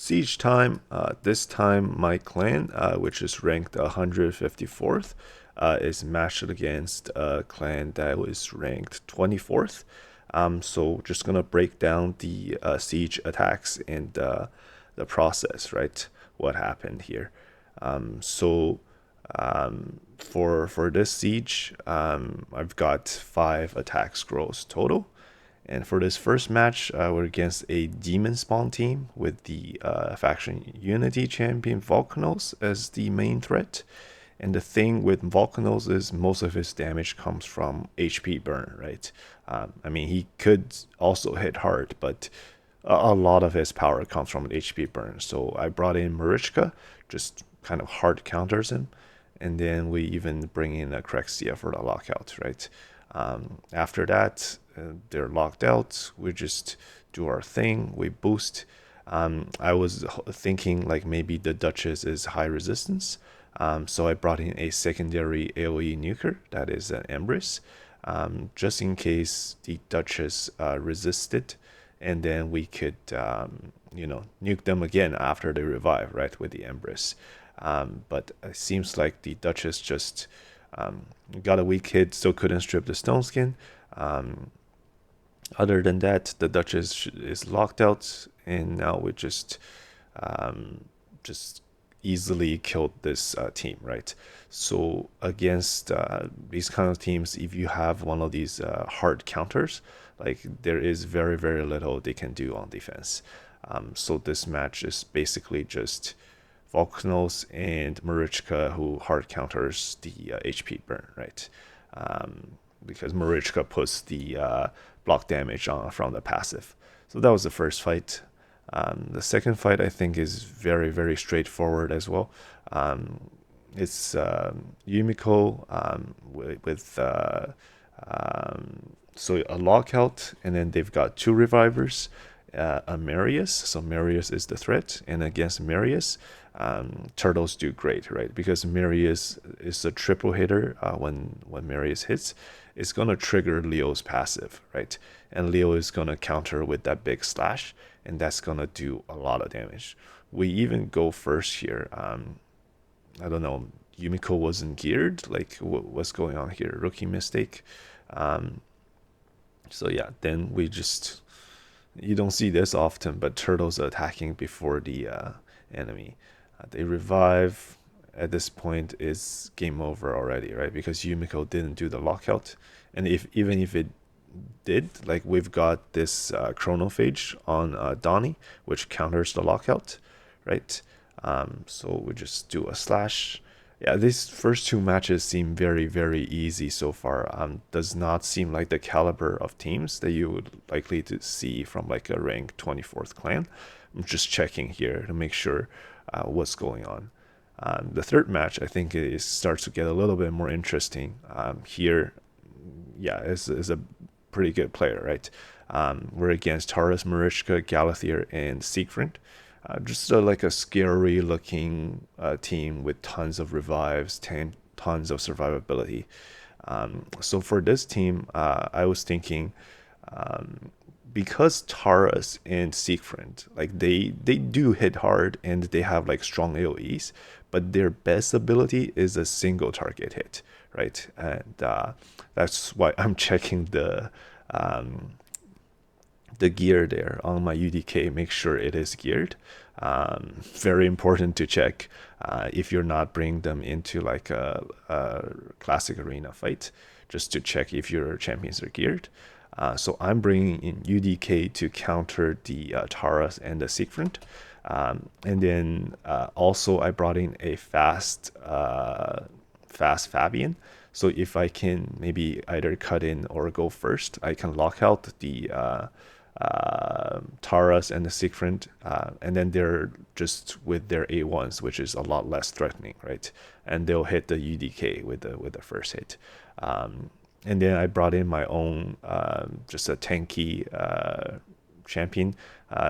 Siege time. This time my clan, which is ranked 154th, is matched against a clan that was ranked 24th. So just gonna break down the siege attacks and the process, right? What happened here? So for this siege, I've got 5 attack scrolls total. And for this first match, we're against a demon spawn team with the faction Unity champion Vulcanos as the main threat. And the thing with Vulcanos is most of his damage comes from HP burn, right? I mean, he could also hit hard, but a lot of his power comes from HP burn. So I brought in Marichka, just kind of hard counters him. And then we even bring in a Crexia for the lockout, right? After that, they're locked out. We just do our thing. We boost. I was thinking like maybe the Duchess is high resistance. So I brought in a secondary AoE nuker that is an Empress, just in case the Duchess resisted, and then we could nuke them again after they revive, right, with the Empress. But it seems like the Duchess just got a weak hit, so couldn't strip the stone skin. Other than that, the Duchess is locked out, and now we just easily killed this team, right? So against these kind of teams, if you have one of these hard counters, like there is very, very little they can do on defense. So this match is basically just Vulcanos and Marichka who hard counters the HP burn, right? Because Marichka puts the block damage on from the passive. So that was the first fight. The second fight I think is very, very straightforward as well. It's Yumiko with so a lockout, and then they've got 2 revivers, a Marius. So Marius is the threat, and against Marius, turtles do great, right? Because Marius is a triple hitter. When Marius hits, it's gonna trigger Leo's passive, right? And Leo is gonna counter with that big slash, and that's gonna do a lot of damage. We even go first here. I don't know. Yumiko wasn't geared. Like, what's going on here? Rookie mistake. So yeah, then we just, you don't see this often, but turtles are attacking before the enemy. They revive. At this point, is game over already, right? Because Yumiko didn't do the lockout, and even if it did, like we've got this chronophage on Donnie, which counters the lockout, right? So we just do a slash. Yeah, these first 2 matches seem very, very easy so far. Does not seem like the caliber of teams that you would likely to see from like a rank 24th clan. I'm just checking here to make sure what's going on. The third match, I think, starts to get a little bit more interesting. Here, yeah, is a pretty good player, right? We're against Taurus, Marichka, Galathier, and Sigrund. Just like a scary looking team with tons of revives, tons of survivability. So for this team, I was thinking, because Taurus and Siegfried, like they do hit hard and they have like strong AoEs, but their best ability is a single target hit, right? And that's why I'm checking the gear there on my UDK, make sure it is geared. Very important to check if you're not bringing them into like a classic arena fight, just to check if your champions are geared. So I'm bringing in UDK to counter the Taurus and the Siegfried. And then also I brought in a fast Fabian. So if I can maybe either cut in or go first, I can lock out the Taurus and the Siegfried, and then they're just with their A1s, which is a lot less threatening, right? And they'll hit the UDK with the first hit. And then I brought in my own just a tanky champion,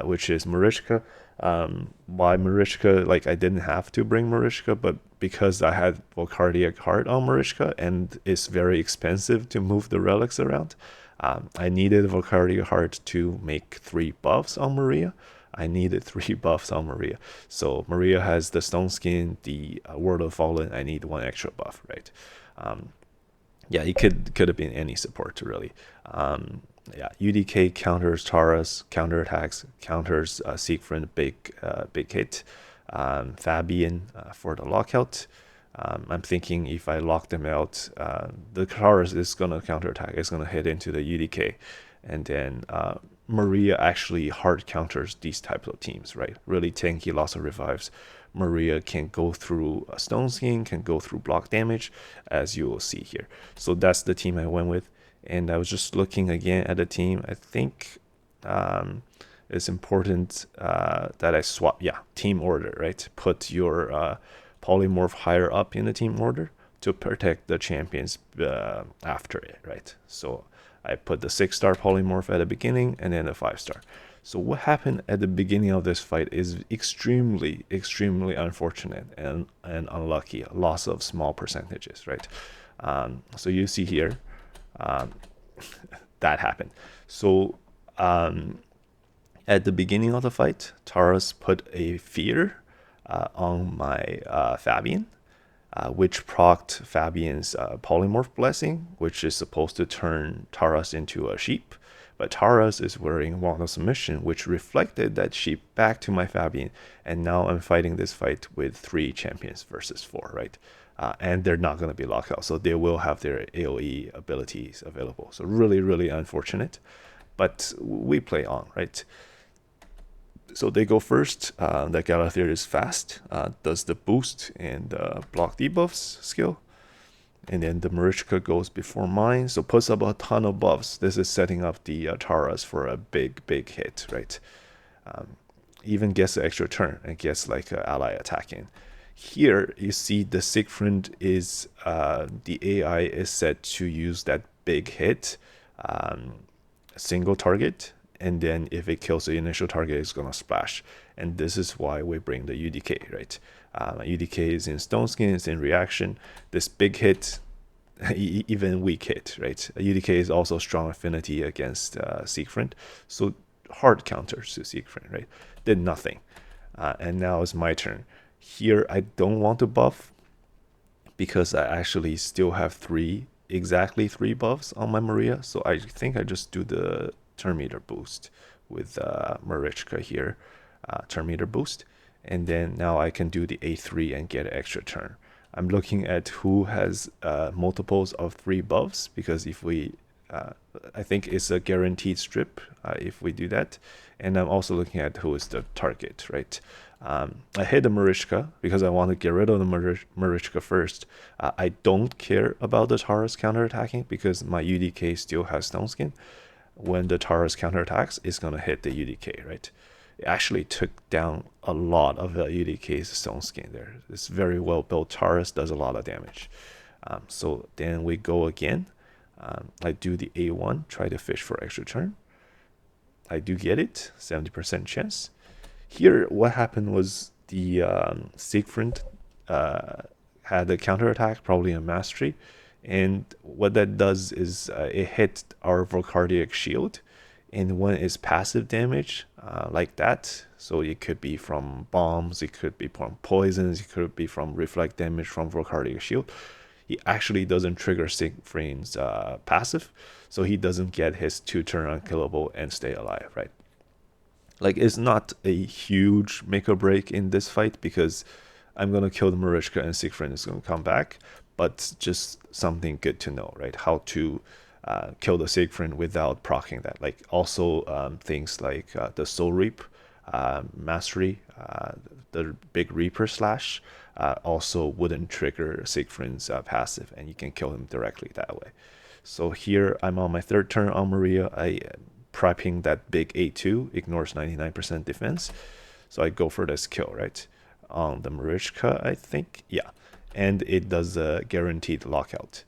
which is Marichka. Why Marichka? Like I didn't have to bring Marichka, but because I had Volcardiac Heart on Marichka and it's very expensive to move the relics around, I needed Volcardiac Heart to make 3 buffs on Maria. I needed 3 buffs on Maria. So Maria has the Stone Skin, the World of Fallen. I need 1 extra buff, right? Yeah, it could have been any support really. Yeah, UDK counters Taurus, counterattacks, counters Siegfried, big hit. Fabian for the lockout. I'm thinking if I lock them out, the Taurus is gonna counterattack. It's gonna hit into the UDK, and then Maria actually hard counters these types of teams, right? Really tanky, lots of revives. Maria can go through a Stone Skin, can go through block damage, as you will see here. So that's the team I went with. And I was just looking again at the team. I think it's important that I swap, team order, right? Put your polymorph higher up in the team order to protect the champions after it, right? So I put the 6-star polymorph at the beginning and then the 5-star. So what happened at the beginning of this fight is extremely, extremely unfortunate and unlucky. Loss of small percentages, right? So you see here, that happened. So at the beginning of the fight, Taurus put a fear on my Fabian, which procced Fabian's polymorph blessing, which is supposed to turn Taurus into a sheep. But Taurus is wearing Wand of Submission, which reflected that sheep back to my Fabian. And now I'm fighting this fight with 3 champions versus 4, right? And they're not going to be locked out, so they will have their AoE abilities available. So really, really unfortunate. But we play on, right? So they go first. The Galathyr is fast, does the boost and block debuffs skill. And then the Marichka goes before mine, so puts up a ton of buffs. This is setting up the Taurus for a big hit, right? Even gets an extra turn and gets like an ally attacking. Here you see the Sigrund is the AI is set to use that big hit, single target, and then if it kills the initial target, it's gonna splash. And this is why we bring the UDK, right? UDK is in Stone Skin, it's in reaction. This big hit, even weak hit, right? UDK is also strong affinity against Siegfried, so hard counters to Siegfried, right? Did nothing. And now it's my turn. Here I don't want to buff because I actually still have exactly three buffs on my Maria. So I think I just do the turn meter boost with Marichka here, turn meter boost. And then now I can do the A3 and get an extra turn. I'm looking at who has multiples of 3 buffs, because if we, I think it's a guaranteed strip if we do that. And I'm also looking at who is the target, right? I hit the Marichka because I want to get rid of the Marichka first. I don't care about the Taurus counterattacking because my UDK still has Stone Skin. When the Taurus counterattacks, it's going to hit the UDK, right? It actually took down a lot of the UDK's Stone Skin there. It's very well built. Taurus does a lot of damage. So then we go again. I do the A1, try to fish for extra turn. I do get it, 70% chance. Here, what happened was the Siegfried had a counterattack, probably a mastery. And what that does is it hit our Volcardiac shield. And when it's passive damage like that, so it could be from bombs, it could be from poisons, it could be from reflect damage from Volcardiac shield, he actually doesn't trigger Siegfried's passive, so he doesn't get his 2-turn unkillable and stay alive, right? Like, it's not a huge make or break in this fight because I'm gonna kill the Marichka and Siegfried is gonna come back, but just something good to know, right? How to kill the Siegfried without proccing that. Like, also things like the Soul Reap, Mastery, the big Reaper slash also wouldn't trigger Siegfried's passive, and you can kill him directly that way. So here I'm on my 3rd turn on Maria. I prepping that big A2, ignores 99% defense. So I go for this kill, right? On the Marichka, I think, yeah. And it does a guaranteed lockout.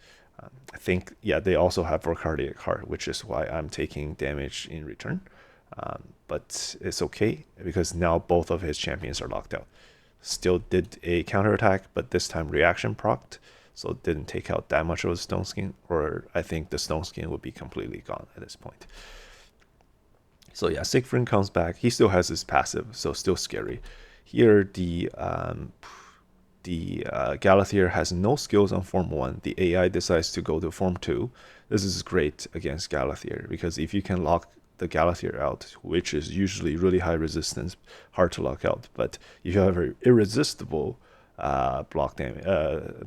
I think, yeah, they also have Volcardiac Heart, which is why I'm taking damage in return. But it's okay because now both of his champions are locked out. Still did a counterattack, but this time reaction procced, so it didn't take out that much of the Stone Skin, or I think the Stone Skin would be completely gone at this point. So yeah, Sigrund comes back. He still has his passive, so still scary. Here, the Galathier has no skills on Form 1. The AI decides to go to Form 2. This is great against Galathier because if you can lock the Galathier out, which is usually really high resistance, hard to lock out, but if you have an irresistible block damage,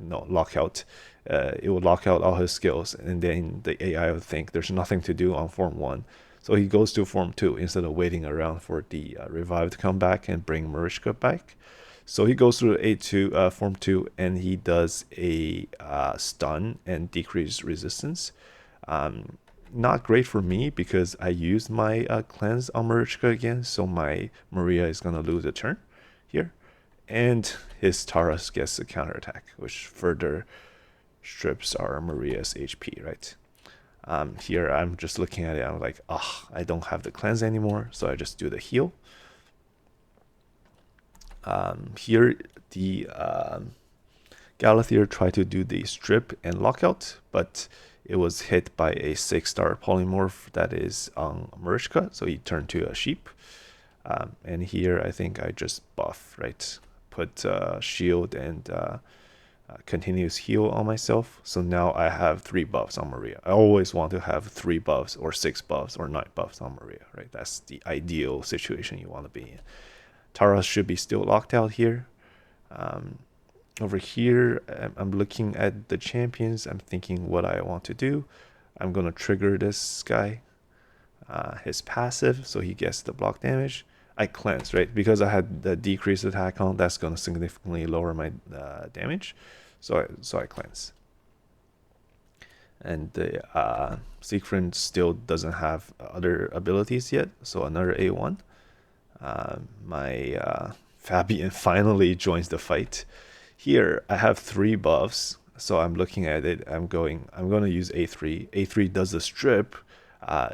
no, lockout, it will lock out all his skills, and then the AI will think there's nothing to do on Form 1. So he goes to Form 2 instead of waiting around for the revive to come back and bring Marichka back. So he goes through A2, Form 2, and he does a stun and decrease resistance. Not great for me because I used my cleanse on Marichka again, so my Maria is going to lose a turn here. And his Taurus gets a counterattack, which further strips our Maria's HP, right? Here I'm just looking at it, I'm like, I don't have the cleanse anymore, so I just do the heal. Here the Galathier tried to do the strip and lockout, but it was hit by a 6-star polymorph that is on Marichka, so he turned to a sheep. And here I think I just buff, right? Put shield and continuous heal on myself. So now I have 3 buffs on Maria. I always want to have 3 buffs or 6 buffs or 9 buffs on Maria, right? That's the ideal situation you want to be in. Taurus should be still locked out here. Over here, I'm looking at the champions. I'm thinking what I want to do. I'm going to trigger this guy, his passive, so he gets the block damage. I cleanse, right? Because I had the decreased attack on, that's going to significantly lower my damage. So I cleanse. And the Sigrund still doesn't have other abilities yet, so another A1. My Fabian finally joins the fight. Here I have 3 buffs, so I'm looking at it. I'm going to use A3. A3 does the strip.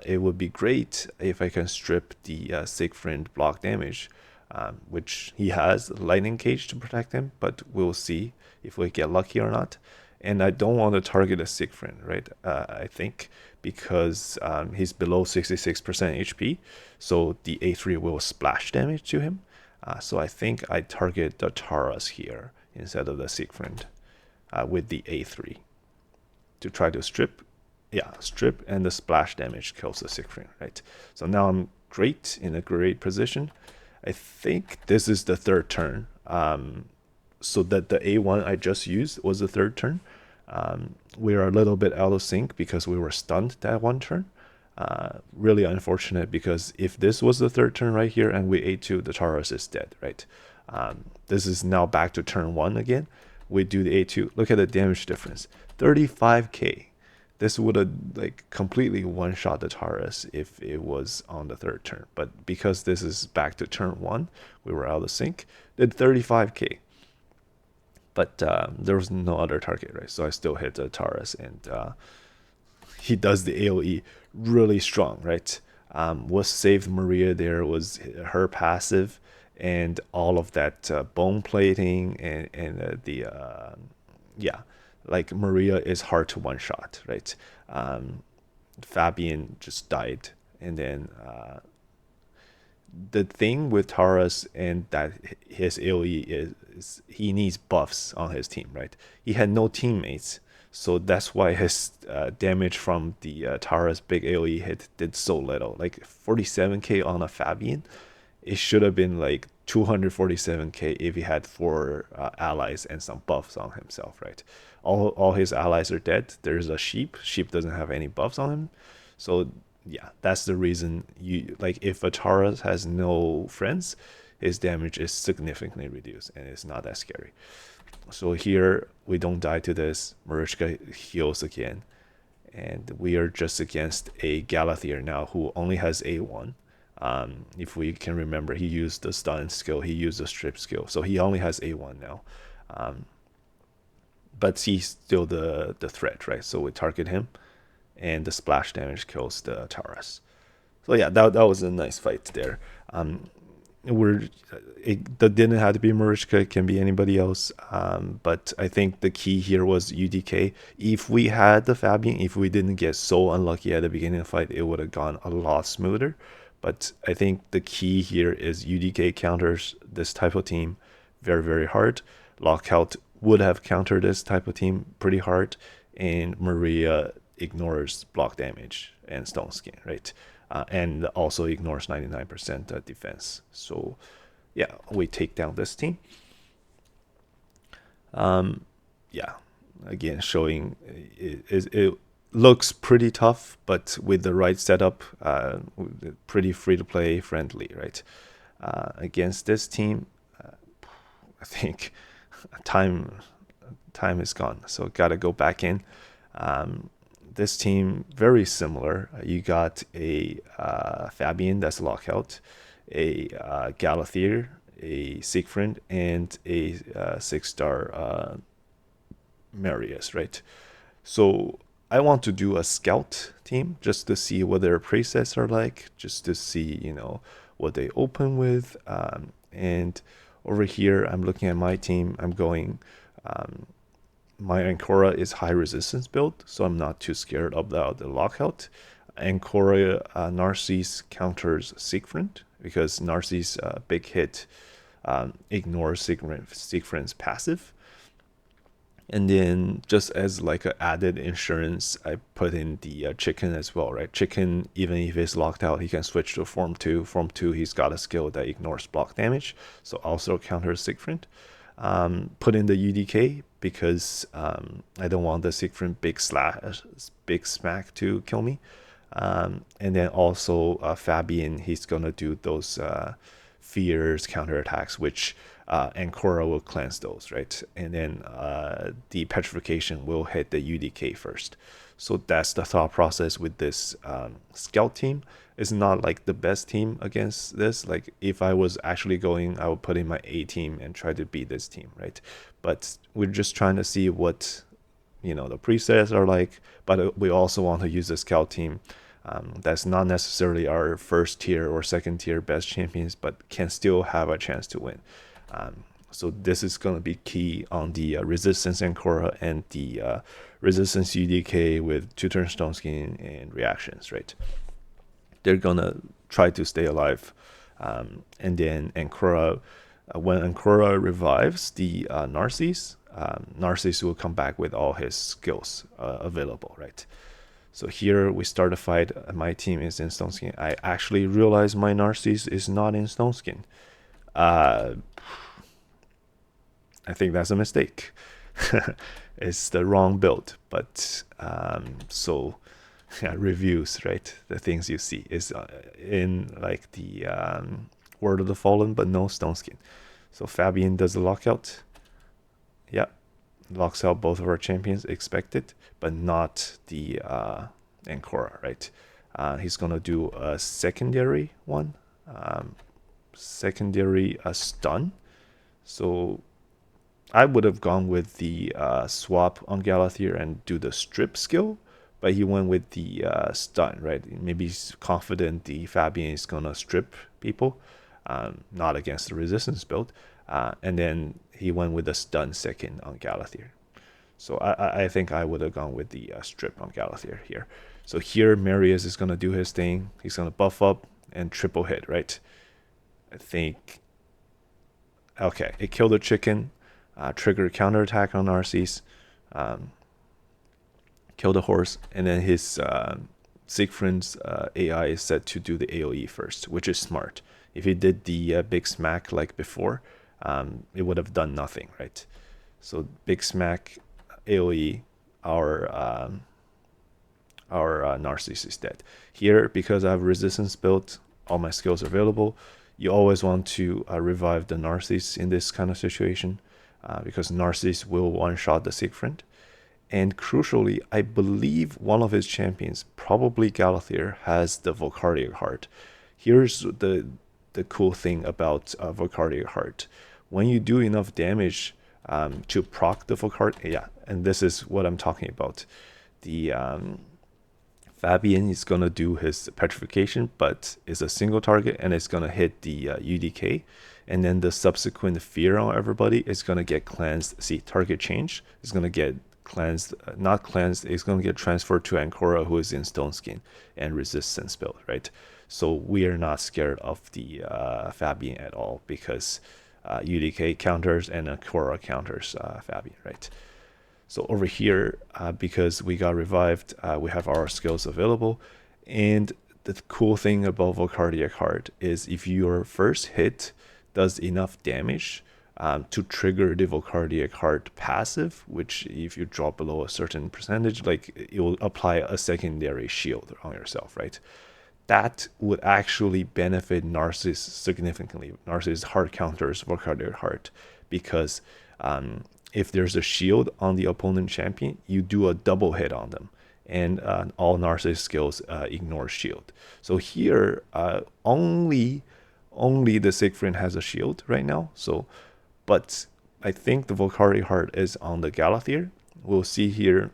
It would be great if I can strip the Sigrund block damage, which he has lightning cage to protect him, but we'll see if we get lucky or not. And I don't want to target a Sigrund, right? I think because he's below 66% HP, so the A3 will splash damage to him. So I think I target the Taurus here instead of the Sigrund with the A3 to try to strip. Yeah, strip and the splash damage kills the Sigrund, right? So now I'm in a great position. I think this is the 3rd turn. So that the A1 I just used was the 3rd turn. We are a little bit out of sync because we were stunned that 1 turn. Really unfortunate because if this was the 3rd turn right here and we A2, the Taurus is dead, right? This is now back to turn 1 again. We do the A2. Look at the damage difference, 35k. This would have like completely one-shot the Taurus if it was on the 3rd turn. But because this is back to turn 1, we were out of sync. Did 35k. But there was no other target, right? So I still hit the Taurus, and he does the AoE really strong, right? What saved Maria there was her passive and all of that bone plating and yeah, like Maria is hard to one shot, right? Fabian just died, and then the thing with Taurus and that his AoE is he needs buffs on his team, right? He had no teammates, so that's why his damage from the Taurus big AoE hit did so little, like 47k on a Fabian. It should have been like 247k if he had 4 allies and some buffs on himself, right? All his allies are dead. There's a sheep. Sheep doesn't have any buffs on him, so yeah, that's the reason you like if a Taurus has no friends, his damage is significantly reduced and it's not that scary. So here we don't die to this. Marichka heals again, and we are just against a Galathier now who only has A1. If we can remember, he used the stun skill, he used the strip skill, so he only has A1 now. But he's still the threat, right? So we target him, and the splash damage kills the Taurus. So yeah, that was a nice fight there. That didn't have to be Marichka, it can be anybody else. But I think the key here was UDK. If we had the Fabian, if we didn't get so unlucky at the beginning of the fight, it would have gone a lot smoother. But I think the key here is UDK counters this type of team very, very hard. Lockout would have countered this type of team pretty hard, and Maria ignores block damage and stone skin, right? And also ignores 99% defense. So yeah, we take down this team. Yeah, again, showing it looks pretty tough, but with the right setup, pretty free to play, friendly, right? Against this team, I think time is gone, so gotta go back in. This team very similar. You got a Fabian that's Lockout, a Galathier, a Sigrund, and a 6-star Marius, right? So I want to do a scout team just to see what their presets are like, just to see, what they open with. And over here, I'm looking at my team. I'm going, my Ancora is high resistance build, so I'm not too scared about the Lockout. Ancora Narcisse counters Sigrund, because Narcisse big hit ignores Sigrund's passive. And then just as like an added insurance, I put in the chicken as well, right? Chicken, even if it's locked out, he can switch to form 2. Form 2, he's got a skill that ignores block damage, so also counters Sigrund. Put in the UDK because I don't want the Sigrund big smack to kill me. And then also Fabian, he's gonna do those fears counterattacks, which Ancora will cleanse those, right? And then the petrification will hit the UDK first. So that's the thought process with this scout team. It's not like the best team against this. Like if I was actually going, I would put in my A team and try to beat this team, right? But we're just trying to see what the presets are like. But we also want to use the scout team. That's not necessarily our first tier or second tier best champions, but can still have a chance to win. So this is going to be key on the resistance Ancora and the resistance UDK with 2-turn stone skin and reactions, right? They're going to try to stay alive. And then Ancora, when Ancora revives the Narcisse, Narcisse will come back with all his skills available, right? So here we start a fight. My team is in stone skin. I actually realized my Narcisse is not in stone skin. I think that's a mistake. It's the wrong build, but so yeah, reviews, right? The things you see is in like the Word of the Fallen, but no stone skin. So Fabian does the lockout. Yeah, locks out both of our champions, expected, but not the Ancora, right? He's gonna do a secondary one, secondary stun. So I would have gone with the swap on Galathier and do the strip skill, but he went with the stun, right? Maybe he's confident the Fabian is gonna strip people, not against the resistance build, and then he went with the stun second on Galathier. So I think I would have gone with the strip on Galathier here. So here Marius is gonna do his thing. He's gonna buff up and triple hit, right? I think. Okay, it killed the chicken. Trigger counterattack on Narcisse, kill the horse, and then his Siegfried's AI is set to do the AoE first, which is smart. If he did the big smack like before, it would have done nothing, right? So big smack, AoE, our Narcisse is dead. Here, because I have resistance built, all my skills are available. You always want to revive the Narcisse in this kind of situation. Because Narcisse will one-shot the Siegfried. And crucially, I believe one of his champions, probably Galathier, has the Volcardic Heart. Here's the cool thing about Volcardic Heart. When you do enough damage to proc the Volcardic, yeah, and this is what I'm talking about. The Fabian is going to do his petrification, but it's a single target and it's going to hit the UDK. And then the subsequent fear on everybody is going to get cleansed. See, target change is going to get cleansed, not cleansed, it's going to get transferred to Ancora, who is in stone skin and resistance build, right? So we are not scared of the Fabian at all, because UDK counters and Korra counters Fabian, right? So over here, because we got revived, we have our skills available. And the cool thing about Volcardiac Heart is if your first hit does enough damage to trigger the Volcardiac Heart passive, which if you drop below a certain percentage, like it will apply a secondary shield on yourself, right? That would actually benefit Narcissus significantly. Narcissus hard counters Volcardiac Heart, because if there's a shield on the opponent champion, you do a double hit on them, and all Narcissus skills ignore shield. So here, only the Sigrund has a shield right now. So, but I think the Volcardiac Heart is on the Galathier. We'll see here,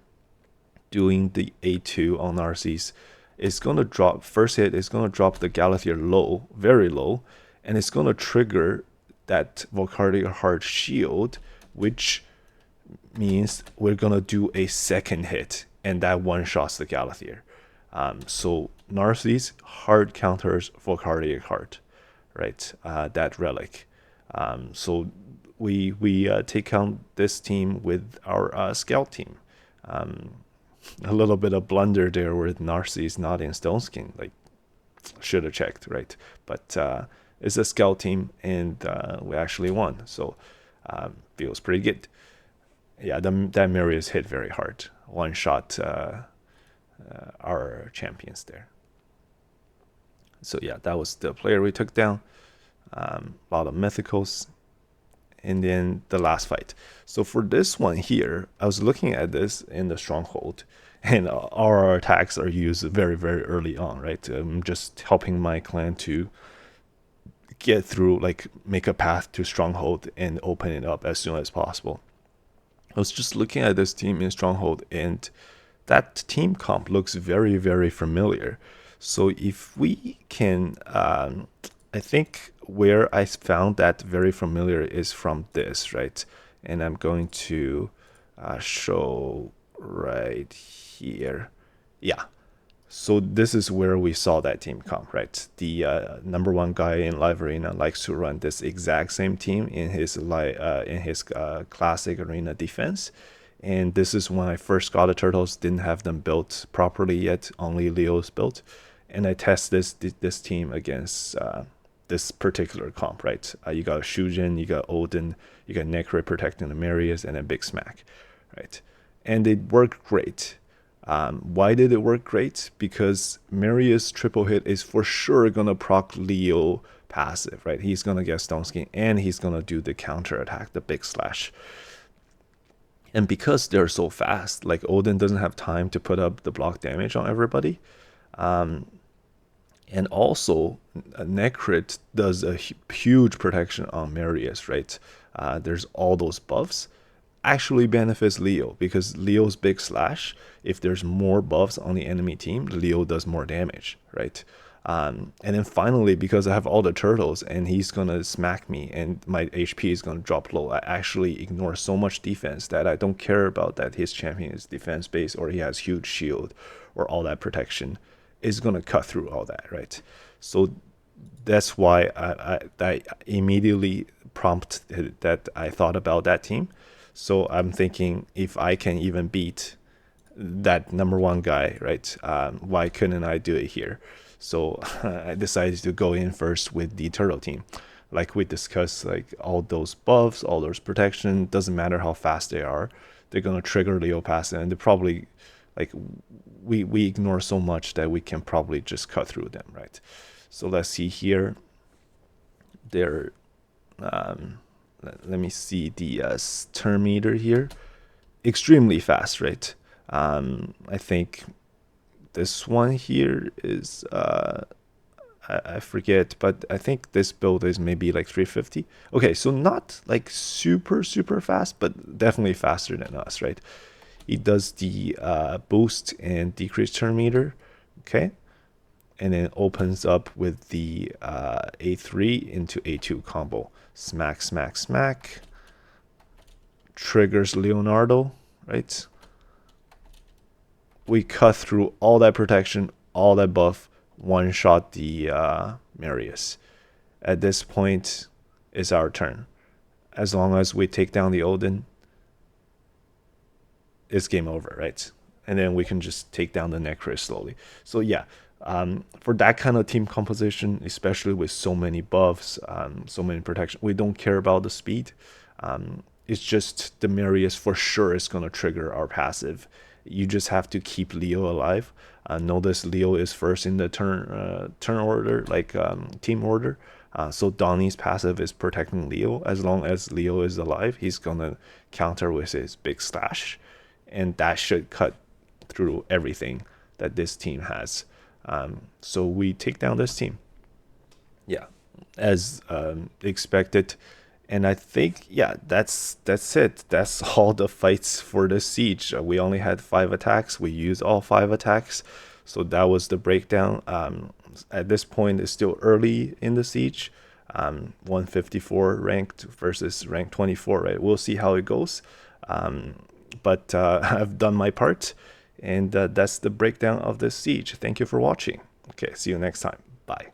doing the A2 on Narcissus. It's going to drop, first hit is going to drop the Galathier low, very low, and it's going to trigger that Volcardiac Heart shield, which means we're going to do a second hit, and that one-shots the Galathier. So Narcissus hard counters Volcardiac Heart, right? That relic. So we take on this team with our scout team. A little bit of blunder there with Narcissus not in Stone Skin. Like, should have checked, right? But it's a scout team, and we actually won. So feels pretty good. Yeah, that Marius hit very hard. One shot our champions there. So yeah, that was the player we took down. A lot of mythicals. And then the last fight. So for this one here, I was looking at this in the stronghold, and our attacks are used very, very early on, right? I'm just helping my clan to get through, like make a path to stronghold and open it up as soon as possible. I was just looking at this team in stronghold, and that team comp looks very, very familiar. So if we can, I think where I found that very familiar is from this, right? And I'm going to show right here. Yeah. So this is where we saw that team comp, right? The number one guy in live arena likes to run this exact same team in his classic arena defense. And this is when I first got the turtles, didn't have them built properly yet, only Leo's built. And I test this team against this particular comp, right? You got Shujin, you got Odin, you got Necro protecting the Marius, and a Big Smack, right? And it worked great. Why did it work great? Because Marius triple hit is for sure gonna proc Leo passive, right? He's gonna get Stone Skin, and he's gonna do the counter attack, the big slash. And because they're so fast, like Odin doesn't have time to put up the block damage on everybody. And also, Necrit does a huge protection on Marius, right? There's all those buffs. Actually benefits Leo, because Leo's big slash, if there's more buffs on the enemy team, Leo does more damage, right? And then finally, because I have all the turtles and he's gonna smack me and my HP is gonna drop low, I actually ignore so much defense that I don't care about that his champion is defense based or he has huge shield or all that protection is gonna cut through all that, right? So that's why I immediately prompted that I thought about that team. So I'm thinking, if I can even beat that number one guy, right? Why couldn't I do it here? So I decided to go in first with the turtle team. Like we discussed, like all those buffs, all those protection, doesn't matter how fast they are, they're gonna trigger Leo passive, and they probably, like, we ignore so much that we can probably just cut through them, right? So let's see here. They're let me see the turn meter here. Extremely fast, right? I think this one here is I forget, but I think this build is maybe like 350. Okay, so not like super fast, but definitely faster than us, right? It does the boost and decrease turn meter, okay, and then opens up with the A3 into A2 combo. Smack, smack, smack. Triggers Leonardo, right? We cut through all that protection, all that buff. one-shot the Marius. At this point, it's our turn. As long as we take down the Odin, it's game over, right? And then we can just take down the Necros slowly. So yeah, for that kind of team composition, especially with so many buffs, so many protection, we don't care about the speed. It's just the Marius for sure is going to trigger our passive. You just have to keep Leo alive. Notice Leo is first in the turn order, like team order. So Donnie's passive is protecting Leo. As long as Leo is alive, he's gonna counter with his big slash, and that should cut through everything that this team has. So we take down this team. Yeah, as expected. And I think, yeah, that's it. That's all the fights for the siege. We only had 5 attacks. We used all 5 attacks. So that was the breakdown. At this point, it's still early in the siege. 154 ranked versus rank 24, right? We'll see how it goes. But I've done my part. And that's the breakdown of this siege. Thank you for watching. Okay, see you next time. Bye.